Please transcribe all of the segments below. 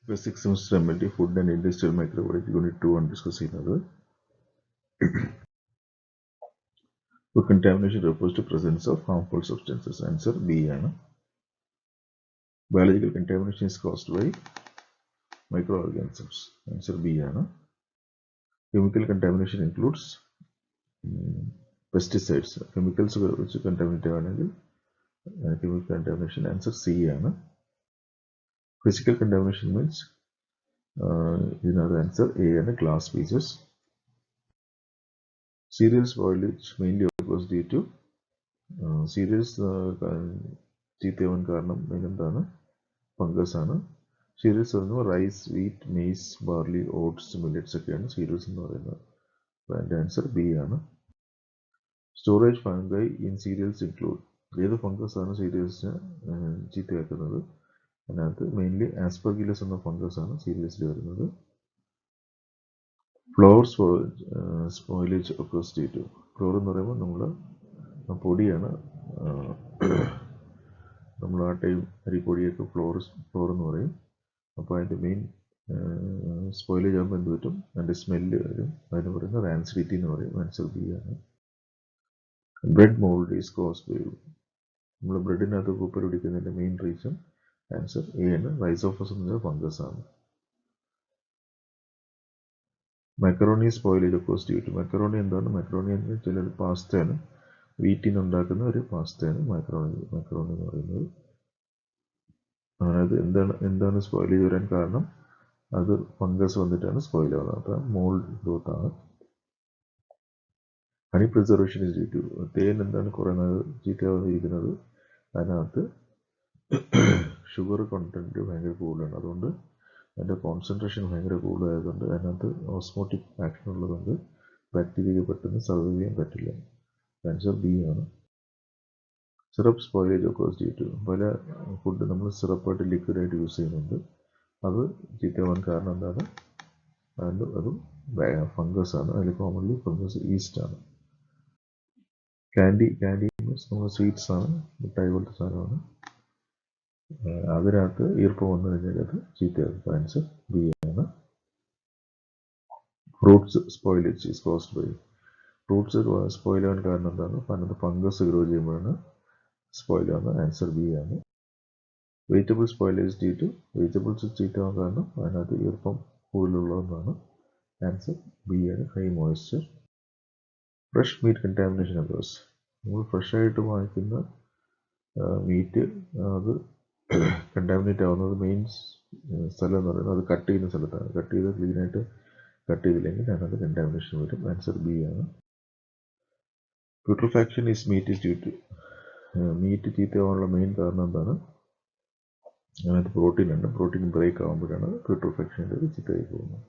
Basic semester MLT Food and Industrial Microbiology Unit 2 ആണ് discuss ചെയ്യുന്നത്. Food contamination refers to presence of harmful substances. Answer B ആണ്. Biological contamination is caused by microorganisms. Answer B ആണ്. Chemical contamination includes pesticides. Chemicals which contaminate ആണെങ്കിൽ chemical contamination. Answer C ആണ്. Physical contamination means ഇതിനകത്ത് answer A ആണ്, glass pieces. Cereal spoilage mainly occurs due to cereals ചീത്തയാവാൻ കാരണം എന്താണ്? Fungus ആണ്. cereals എന്ന് rice, wheat, maize, barley, oats, millets ഒക്കെയാണ് cereals എന്ന് പറയുന്നത്. അതിൻ്റെ ആൻസർ ബി ആണ്. Storage fungi in cereals include. ഏത് ഫംഗസ് ആണ് cerealsനെ ചീത്തയാക്കുന്നത്? അതിനകത്ത് മെയിൻലി ആസ്പെർഗില്ലസ് എന്ന ഫംഗസ് ആണ് cerealsൽ വരുന്നത്. Flour spoilage occurs due to. Flour എന്ന് പറയുമ്പോൾ നമ്മൾ പൊടിയാണ്, നമ്മൾ ആ ടൈം അരിപ്പൊടിയൊക്കെ ഫ്ലോർ എന്ന് പറയും. അപ്പോൾ അതിൻ്റെ മെയിൻ സ്പോയിലേജ് ആകുമ്പോൾ എന്ത് പറ്റും? അതിൻ്റെ സ്മെല്ല് വരും. അതിന് പറയുന്നത് റാൻസിഡിറ്റി എന്ന് പറയും. ആൻസർ ബി ആണ്. Bread mould is caused by. നമ്മൾ ബ്രെഡിനകത്ത് കുപ്പർ പിടിക്കുന്നതിൻ്റെ മെയിൻ റീസൺ ആൻസർ എ ആണ്. റൈസോഫസ് എന്ന ഫംഗസ് ആണ്. Macaroni spoilage occurs due to. Macaroni എന്താണ്? മക്കറോണി എന്ന് വെച്ചാൽ പാസ്തയാണ്, വീറ്റിൽ നിന്ന് ഉണ്ടാക്കുന്ന ഒരു പാസ്തയാണ് മക്കറോണി എന്ന് പറയുന്നത്. അതായത് എന്താണ് സ്പോയിലേജ് വരാൻ കാരണം? അത് ഫംഗസ് വന്നിട്ടാണ് സ്പോയിൽ ആവുന്നത്. അപ്പം മോൾഡ് ഗ്രോത്ത് ആണ്. Honey preservation is due to. തേൻ എന്താണ് കുറേ നാൾ ചീത്തയാവാതിരിക്കുന്നത്? അതിനകത്ത് ഷുഗർ കണ്ടന്റ് ഭയങ്കര കൂടുതലാണ്. അതുകൊണ്ട് അതിൻ്റെ കോൺസെൻട്രേഷൻ ഭയങ്കര കൂടുതലായതുകൊണ്ട് അതിനകത്ത് ഓസ്മോട്ടിക് ആക്ഷൻ ഉള്ളതുകൊണ്ട് ബാക്ടീരിയക്ക് പെട്ടെന്ന് സർവൈവ് ചെയ്യാൻ പറ്റില്ല. ആൻസർ ബി ആണ്. Syrup spoilage occurs due to. പല ഫുഡ് നമ്മൾ സിറപ്പായിട്ട് ലിക്വിഡായിട്ട് യൂസ് ചെയ്യുന്നുണ്ട്. അത് ചീത്തയാവാൻ കാരണം എന്താണ്? അതും ഫംഗസ് ആണ്. അതിൽ കോമൺലി ഫംഗസ് ഈസ്റ്റ് ആണ്. കാൻഡി മീൻസ് നമ്മൾ സ്വീറ്റ്സ് ആണ്, മിഠായി പോലത്തെ സാധനമാണ്. അതിനകത്ത് ഈർപ്പം വന്നു കഴിഞ്ഞാൽ അത് ചീത്തയാകും. ആൻസർ ബി ആണ്. Fruits spoilage is caused by. Fruits spoil ആവാൻ കാരണം എന്താണ്? അതിനകത്ത് ഫംഗസ് ഗ്രോ ചെയ്യുമ്പോഴാണ് സ്പോയിൽ ആവുന്നത്. ആൻസർ ബി ആണ്. Vegetable spoilage due to. Vegetables ചീത്തയാവാൻ കാരണം അതിനകത്ത് ഈർപ്പം കൂടുതലുള്ളതെന്നാണ്. ആൻസർ ബി ആണ്. High moisture. Fresh meat contamination occurs. നമ്മൾ ഫ്രഷായിട്ട് വാങ്ങിക്കുന്ന മീറ്റ് അത് കണ്ടാമിനേറ്റ് ആവുന്നത് മെയിൻ സ്ഥലം എന്ന് പറയുന്നത് അത് കട്ട് ചെയ്യുന്ന സ്ഥലത്താണ്. കട്ട് ചെയ്ത് ക്ലീനായിട്ട് കട്ട് ചെയ്തില്ലെങ്കിൽ അതിനകത്ത് കണ്ടാമിനേഷൻ വരും. ആൻസർ ബി ആണ്. Putrefaction is meat is due to. Meat ചീത്തയാവാനുള്ള മെയിൻ കാരണം എന്താണ്? അതിനകത്ത് പ്രോട്ടീൻ ഉണ്ട്. പ്രോട്ടീൻ ബ്രേക്ക് ആകുമ്പോഴാണ് പ്യൂട്രിഫാക്ഷൻ്റെ ചീത്തയായി പോകുന്നത്.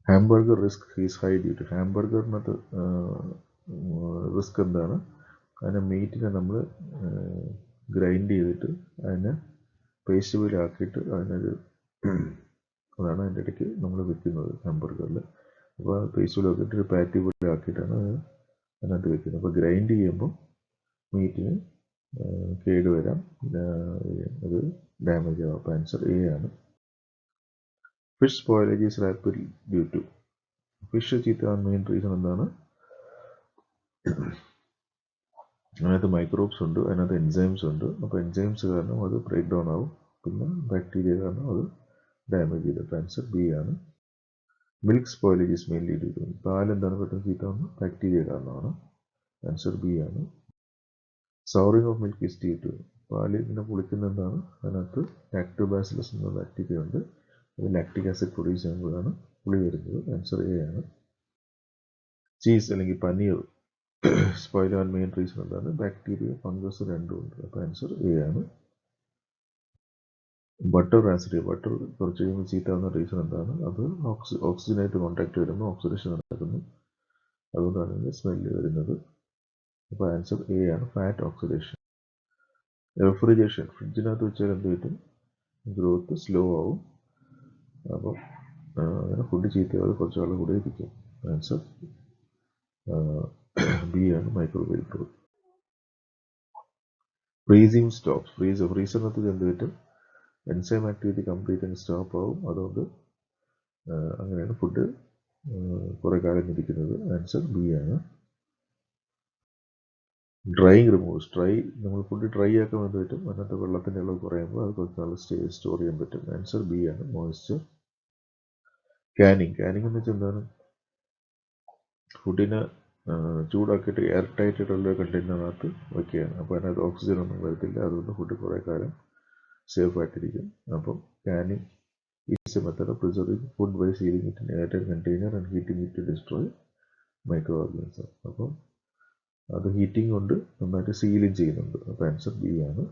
Hamburger risk is high due to. ഹാംബർഗറിനകത്ത് റിസ്ക് എന്താണ്? അതിനെ മീറ്റിനെ നമ്മൾ ഗ്രൈൻഡ് ചെയ്തിട്ട് അതിനെ പേസ്റ്റ് പോലാക്കിയിട്ട് അതിനൊരു അതാണ് അതിൻ്റെ ഇടയ്ക്ക് നമ്മൾ വെക്കുന്നത് ഹാംബർഗറിൽ. അപ്പോൾ പേസ്റ്റ് പോലാക്കിയിട്ട് ഒരു പാറ്റി പോലെ ആക്കിയിട്ടാണ് അതിനകത്ത് വെക്കുന്നത്. അപ്പോൾ ഗ്രൈൻഡ് ചെയ്യുമ്പോൾ മീറ്റിന് കേട് വരാം, അത് ഡാമേജ് ആവാം. അപ്പോൾ ആൻസർ എ ആണ്. Fish spoilage is rapid due to. Fish ചീത്തയാവാൻ മെയിൻ റീസൺ എന്താണ്? അതിനകത്ത് മൈക്രോബ്സ് ഉണ്ട്, അതിനകത്ത് എൻസൈംസ് ഉണ്ട്. അപ്പോൾ എൻസൈംസ് കാരണം അത് ബ്രേക്ക് ഡൗൺ ആവും, പിന്നെ ബാക്ടീരിയ കാരണം അത് ഡാമേജ് ചെയ്തിട്ട്. ആൻസർ ബി ആണ്. Milk spoilage is mainly due to. പാൽ എന്താണ് പെട്ടെന്ന് ചീത്തയാവുന്നത്? ബാക്ടീരിയ കാരണമാണ്. ആൻസർ ബി ആണ്. Souring of milk is due to. പാല് ഇങ്ങനെ പുളിക്കുന്ന എന്താണ്? അതിനകത്ത് ലാക്ടോബാസിലസ് എന്ന ബാക്ടീരിയ ഉണ്ട്. അത് ലാക്റ്റിക് ആസിഡ് പ്രൊഡ്യൂസ് ചെയ്യുമ്പോഴാണ് പുളി വരുന്നത്. ആൻസർ എ ആണ്. ചീസ് അല്ലെങ്കിൽ പനീർ സ്പോയിൽ ആവാൻ മെയിൻ റീസൺ എന്താണ്? ബാക്ടീരിയ, ഫംഗസ് രണ്ടും ഉണ്ട്. അപ്പോൾ ആൻസർ എ ആണ്. Butter acid. ബട്ടർ കുറച്ച് കഴിയുമ്പോൾ ചീത്താവുന്ന റീസൺ എന്താണ്? അത് ഓക്സിജനായിട്ട് കോൺടാക്ട് വരുമ്പോൾ ഓക്സിഡേഷൻ നടക്കുന്നു, അതുകൊണ്ടാണ് ഇതിൻ്റെ സ്മെല്ല് വരുന്നത്. അപ്പോൾ ആൻസർ എ ആണ്. Fat oxidation. റെഫ്രിജറേഷൻ. ഫ്രിഡ്ജിനകത്ത് വെച്ചാൽ എന്ത് പറ്റും? ഗ്രോത്ത് സ്ലോ ആവും. അപ്പോൾ അങ്ങനെ ഫുഡ് ചീത്തയാവാതെ കുറച്ച് നാൾ കൂടെ ഇരിക്കും. ആൻസർ ബി ആണ്. Microwave growth. Freezing stops. ഫ്രീസറിനകത്ത് എന്ത് പറ്റും? എൻസൈം ആക്ടിവിറ്റി കംപ്ലീറ്റ് അങ്ങ് സ്റ്റോപ്പ് ആവും. അതുകൊണ്ട് അങ്ങനെയാണ് ഫുഡ് കുറേ കാലം ഇരിക്കുന്നത്. ആൻസർ ബി ആണ്. Drying removes. നമ്മൾ ഫുഡ് ഡ്രൈ ആക്കാൻ വേണ്ടി പറ്റും. അതിനകത്ത് വെള്ളത്തിൻ്റെ അളവ് കുറയുമ്പോൾ അത് കുറച്ച് നാൾ സ്റ്റോർ ചെയ്യാൻ പറ്റും. ആൻസർ ബി ആണ്, മോയ്സ്ചർ. കാനിങ് എന്ന് വെച്ചാൽ എന്താണ്? ഫുഡിനെ ചൂടാക്കിയിട്ട് എയർ ടൈറ്റ് ആയിട്ടുള്ള കണ്ടെയ്നറിനകത്ത് വയ്ക്കുകയാണ്. അപ്പോൾ അതിനകത്ത് ഓക്സിജൻ ഒന്നും വരത്തില്ല. അതുകൊണ്ട് ഫുഡ് കുറേ കാലം സേഫ് ആയിട്ടിരിക്കും. അപ്പം canning is a method of preserving food by sealing it in airtight container and heating it to destroy microorganism. അപ്പം അത് ഹീറ്റിംഗ് കൊണ്ട് നന്നായിട്ട് സീലിംഗ് ചെയ്യുന്നുണ്ട്. അപ്പോൾ ആൻസർ ബി ആണ്.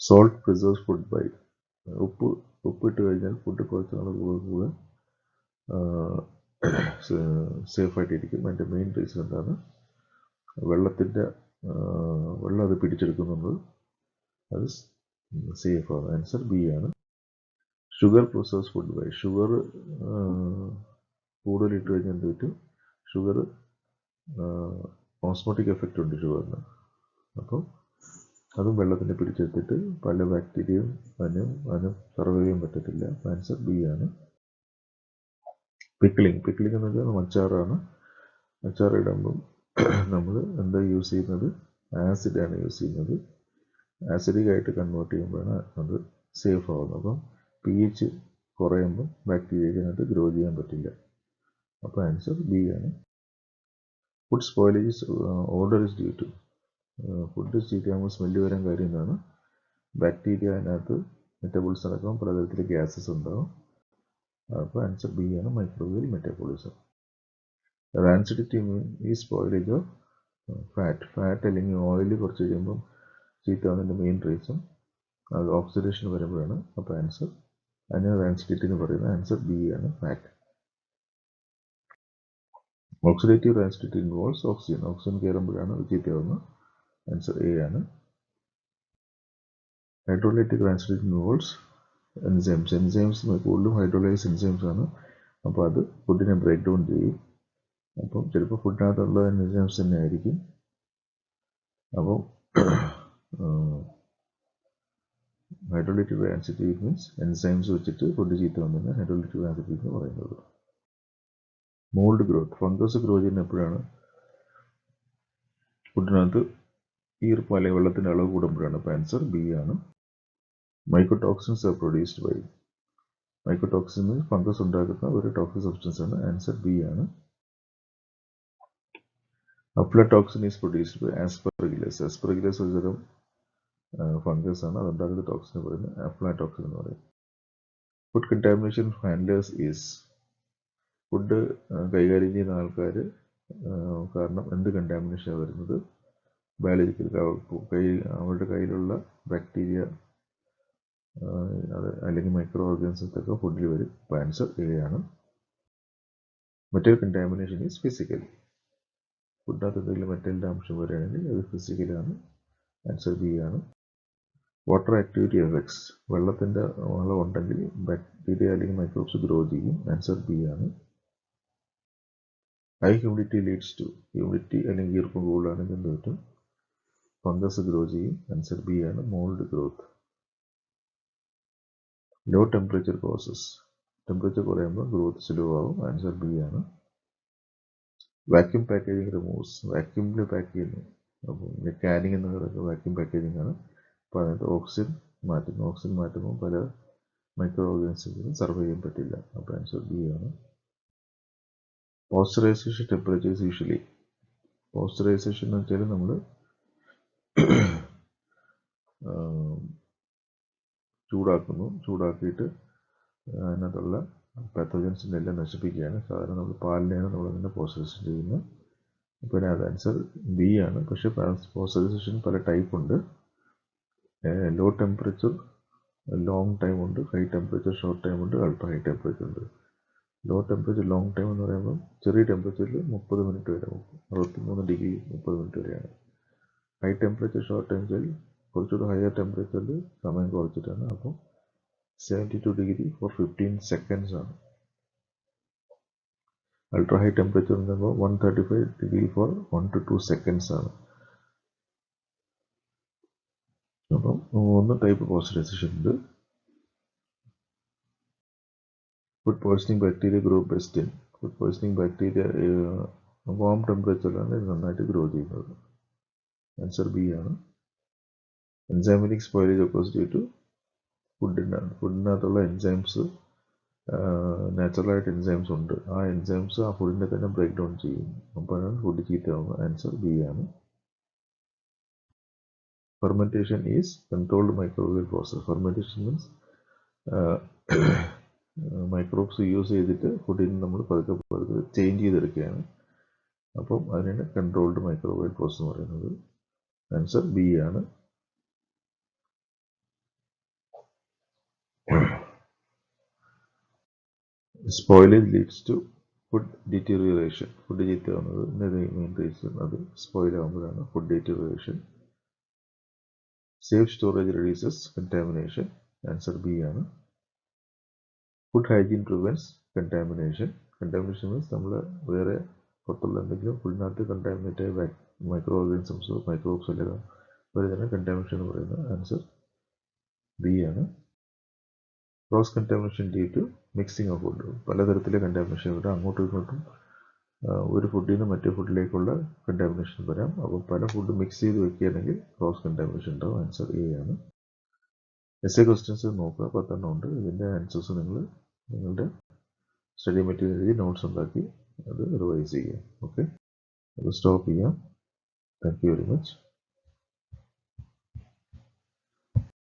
Salt preserves food by. ഉപ്പിട്ട് കഴിഞ്ഞാൽ ഫുഡ് കുറച്ച് നാൾ കൂടെ സേഫായിട്ടിരിക്കും. അതിൻ്റെ മെയിൻ റീസൺ എന്താണ്? വെള്ളം അത് പിടിച്ചെടുക്കുന്നുണ്ട്. അത് സേഫാണ്. ആൻസർ ബി ആണ്. Sugar preserves food by. Sugar കൂടുതൽ ഇട്ട് കഴിഞ്ഞാൽ എന്ത് പറ്റും? ഷുഗർ ഓസ്മോട്ടിക് എഫക്റ്റ് ഉണ്ട് ഷുഗറിന്. അപ്പം അതും വെള്ളത്തിനെ പിടിച്ചെടുത്തിട്ട് പല ബാക്ടീരിയയും അതിന് സർവൈവ് ചെയ്യാൻ പറ്റത്തില്ല. ആൻസർ ബി ആണ്. പിക്കിളിങ് എന്ന് വെച്ചാൽ അച്ചാറാണ്. അച്ചാറിടുമ്പം നമ്മൾ എന്താ യൂസ് ചെയ്യുന്നത്? ആസിഡാണ് യൂസ് ചെയ്യുന്നത്. ആസിഡിക് ആയിട്ട് കൺവേർട്ട് ചെയ്യുമ്പോഴാണ് അത് സേഫ് ആവുന്നത്. അപ്പം pH കുറയുമ്പോൾ ബാക്ടീരിയയ്ക്ക് അതിനകത്ത് ഗ്രോ ചെയ്യാൻ പറ്റില്ല. അപ്പോൾ ആൻസർ ബി ആണ്. Food spoilage odour is due to. Food ചീത്തയാകുമ്പോൾ സ്മെല്ല് വരാൻ കാര്യം എന്താണ്? ബാക്ടീരിയ അതിനകത്ത് മെറ്റബോളിസം നടക്കുമ്പോൾ പലതരത്തിലെ ഗ്യാസസ് ഉണ്ടാവും. അപ്പോൾ ആൻസർ ബി ആണ്, മൈക്രോവേവ് മെറ്റബോളിസം. റാൻസിഡിറ്റി ഈ സ്പോയിലേജ് ഓഫ് ഫാറ്റ് അല്ലെങ്കിൽ ഓയിൽ കുറച്ച് കഴിയുമ്പം ചീത്തയാവുന്നതിൻ്റെ മെയിൻ റീസൺ അത് ഓക്സിഡേഷൻ വരുമ്പോഴാണ്. അപ്പോൾ ആൻസർ അതിന് റാൻസിഡിറ്റി എന്ന് പറയുന്നത്. ആൻസർ ബി ആണ്, fat. Oxidative rancidity involves oxygen കയറുമ്പോഴാണ് അത് ചീത്തയാവുന്നത്. ആൻസർ എ ആണ്. ഹൈഡ്രോലൈറ്റിക് റാൻസിഡിറ്റി ഇൻവോൾവ്സ് എൻസൈംസ് കൂടുതലും ഹൈഡ്രോലൈസ് എൻസൈംസ് ആണ്. അപ്പോൾ അത് ഫുഡിനെ ബ്രേക്ക് ഡൗൺ ചെയ്യും. അപ്പം ചിലപ്പോൾ ഫുഡിനകത്തുള്ള എൻസൈംസ് തന്നെ ആയിരിക്കും. അപ്പം ഹൈഡ്രോലൈറ്റിക് റാൻസിഡിറ്റി മീൻസ് എൻസൈംസ് വെച്ചിട്ട് ഫുഡ് ചീത്ത വന്നതിന് ഹൈഡ്രോലൈറ്റിക് റാൻസിഡിറ്റി എന്ന് പറയുന്നത്. Mould growth. ഫംഗസ് ഗ്രോ ചെയ്യുന്ന എപ്പോഴാണ്? ഫുഡിനകത്ത് ഈർപ്പം അല്ലെങ്കിൽ വെള്ളത്തിൻ്റെ അളവ് കൂടുമ്പോഴാണ്. അപ്പോൾ ആൻസർ ബി ആണ്. Mycotoxins are produced by. Mycotoxin fungus ഉണ്ടാക്കുന്ന ഒരു ടോക്സിക് സബ്സ്റ്റൻസ് ആണ്. ആൻസർ ബി ആണ്. Aflatoxin is produced by aspergillus. Aspergillus ഒരു തരം ഫംഗസ് ആണ്. അതുണ്ടാക്കുന്ന ടോക്സിൻ പറയുന്നത് അഫ്ലാടോക്സിൻ എന്ന് പറയും. Food contamination handlers is. Food കൈകാര്യം ചെയ്യുന്ന ആൾക്കാർ കാരണം എന്ത് കണ്ടാമിനേഷനാണ് വരുന്നത്? ബയോളജിക്കൽ അവരുടെ കയ്യിലുള്ള ബാക്ടീരിയ അത് അല്ലെങ്കിൽ മൈക്രോ ഓർഗാനിസംസ് ഒക്കെ ഫുഡിൽ വരും. അപ്പോൾ ആൻസർ എ ആണ്. Metal contamination is physical. ഫുഡിനകത്ത് എന്തെങ്കിലും മെറ്റലിൻ്റെ അംശം വരികയാണെങ്കിൽ അത് ഫിസിക്കലാണ്. ആൻസർ ബി ആണ്. Water activity affects. വെള്ളത്തിൻ്റെ അളവ് ഉണ്ടെങ്കിൽ ബാക്ടീരിയ അല്ലെങ്കിൽ മൈക്രോബ്സ് ഗ്രോ ചെയ്യും. ആൻസർ ബി ആണ്. High humidity leads to. Humidity അല്ലെങ്കിൽ ഈർപ്പം കൂടുതലാണെങ്കിൽ എന്ത് പറ്റും? ഫംഗസ് ഗ്രോ ചെയ്യും. ആൻസർ ബി ആണ്, mould growth. Low temperature causes. Temperature കുറയുമ്പോൾ ഗ്രോത്ത് സ്ലോ ആവും. ആൻസർ ബി ആണ്. Vacuum packaging removes. വാക്യൂമിൽ പാക്ക് ചെയ്യുന്നു. അപ്പോൾ കാനിങ് എന്ന് പറയുന്നത് വാക്യൂം പാക്കേജിങ് ആണ്. അപ്പോൾ അതിനകത്ത് ഓക്സിജൻ മാറ്റുമ്പോൾ പല മൈക്രോ ഓർഗാനിസത്തിനും സർവൈവ് ചെയ്യാൻ പറ്റില്ല. അപ്പോൾ ആൻസർ ബി ആണ്. പോസ്റ്ററൈസേഷൻ ടെമ്പറേച്ചേഴ്സ് യൂഷ്വലി. പോസ്റ്ററൈസേഷൻ എന്ന് വെച്ചാൽ നമ്മൾ ചൂടാക്കിയിട്ട് അതിനകത്തുള്ള പാത്തോജൻസിൻ്റെ എല്ലാം നശിപ്പിക്കുകയാണ്. സാധാരണ നമ്മൾ പാലിനെയാണ് നമ്മളതിൻ്റെ പോസ്റ്ററൈസേഷൻ ചെയ്യുന്നത്. അപ്പോൾ അത് ആൻസർ ബി ആണ്. പക്ഷേ പോസ്റ്ററൈസേഷൻ പല ടൈപ്പ് ഉണ്ട്. ലോ ടെമ്പറേച്ചർ ലോങ് ടൈം ഉണ്ട്, ഹൈ ടെമ്പറേച്ചർ ഷോർട്ട് ടൈം ഉണ്ട്, അൾട്രാ ഹൈ ടെമ്പറേച്ചർ ഉണ്ട്. ലോ ടെമ്പറേച്ചർ ലോങ് ടൈം എന്ന് പറയുമ്പോൾ ചെറിയ ടെമ്പറേച്ചറിൽ 30 മിനിറ്റ് വരെ, 63 ഡിഗ്രി 30 മിനിറ്റ് വരെയാണ്. ഹൈ ടെമ്പറേച്ചർ ഷോർട്ട് ടൈം വെച്ചാൽ കുറച്ചുകൂടി ഹയർ ടെമ്പറേച്ചറിൽ സമയം കുറച്ചിട്ടാണ്. അപ്പോൾ 72 ഡിഗ്രി ഫോർ 15 സെക്കൻഡ്സ് ആണ്. അൾട്രാ ഹൈ ടെമ്പറേച്ചർ എന്ന് പറയുമ്പോൾ 135 ഡിഗ്രി ഫോർ 1 to 2 സെക്കൻഡ്സ് ആണ്. അപ്പം മൂന്ന് ടൈപ്പ് പോസ്റ്ററൈസേഷൻ ഉണ്ട്. Food poisoning bacteria grow best in food poisoning bacteria warm ടെമ്പറേച്ചറിലാണ് ഇത് നന്നായിട്ട് ഗ്രോ ചെയ്യുന്നത്. ആൻസർ ബി ആണ്. Enzymatic spoilage occurs due to ഫുഡിനകത്തുള്ള എൻസൈംസ് നാച്ചുറലായിട്ട് എൻസൈംസ് ഉണ്ട്. ആ എൻസൈംസ് ആ ഫുഡിനെ തന്നെ ബ്രേക്ക് ഡൗൺ ചെയ്യും. അപ്പോഴാണ് ഫുഡ് ചീത്തയാവുന്നത്. ആൻസർ ബി ആണ്. Fermentation is controlled microwave process. Fermentation means microbes use ചെയ്തിട്ട് ഫുഡിന് നമ്മൾ പതുക്കെ പതുക്കെ ചേഞ്ച് ചെയ്തെടുക്കുകയാണ്. അപ്പം അതിനാണ് കൺട്രോൾഡ് മൈക്രോവേവ് പ്രോസസ് എന്ന് പറയുന്നത്. ആൻസർ ബി ആണ്. Spoilage leads to food deterioration. Food ചീത്തയാവുന്നത് മെയിൻ റീസൺ അത് സ്പോയിൽ ആകുമ്പോഴാണ്. Food deterioration. Safe storage reduces contamination. Answer B ആണ്. Food hygiene prevents contamination. Contamination means നമ്മൾ വേറെ പുറത്തുള്ള എന്തെങ്കിലും ഫുഡിനകത്ത് കണ്ടാമിനേറ്റ് ആയ മൈക്രോ ഓർഗാനിസംസോ മൈക്രോബ്സോ എല്ലാം വരുന്നതിന് കണ്ടാമിനേഷൻ എന്ന് പറയുന്നത്. ആൻസർ ബി ആണ്. Cross contamination due to mixing of food. പലതരത്തിലെ കണ്ടാമിനേഷൻ വരാം. അങ്ങോട്ടും ഇങ്ങോട്ടും ഒരു ഫുഡിൽ നിന്ന് മറ്റേ ഫുഡിലേക്കുള്ള കണ്ടാമിനേഷൻ വരാം. അപ്പോൾ പല ഫുഡ് മിക്സ് ചെയ്ത് വെക്കുകയാണെങ്കിൽ ക്രോസ് കണ്ടാമിനേഷൻ ഉണ്ടാവും. ആൻസർ എ ആണ്. എസ്എ ക്വസ്റ്റ്യൻസ് നോക്കുക, 10 ഉണ്ട്. ഇതിൻ്റെ ആൻസേഴ്സ് നിങ്ങളുടെ സ്റ്റഡി മെറ്റീരിയൽ എഴുതി നോട്ട്സ് ഉണ്ടാക്കി അത് റിവൈസ് ചെയ്യുക. ഓക്കെ, അത് സ്റ്റോപ്പ് ചെയ്യാം. Thank you very much.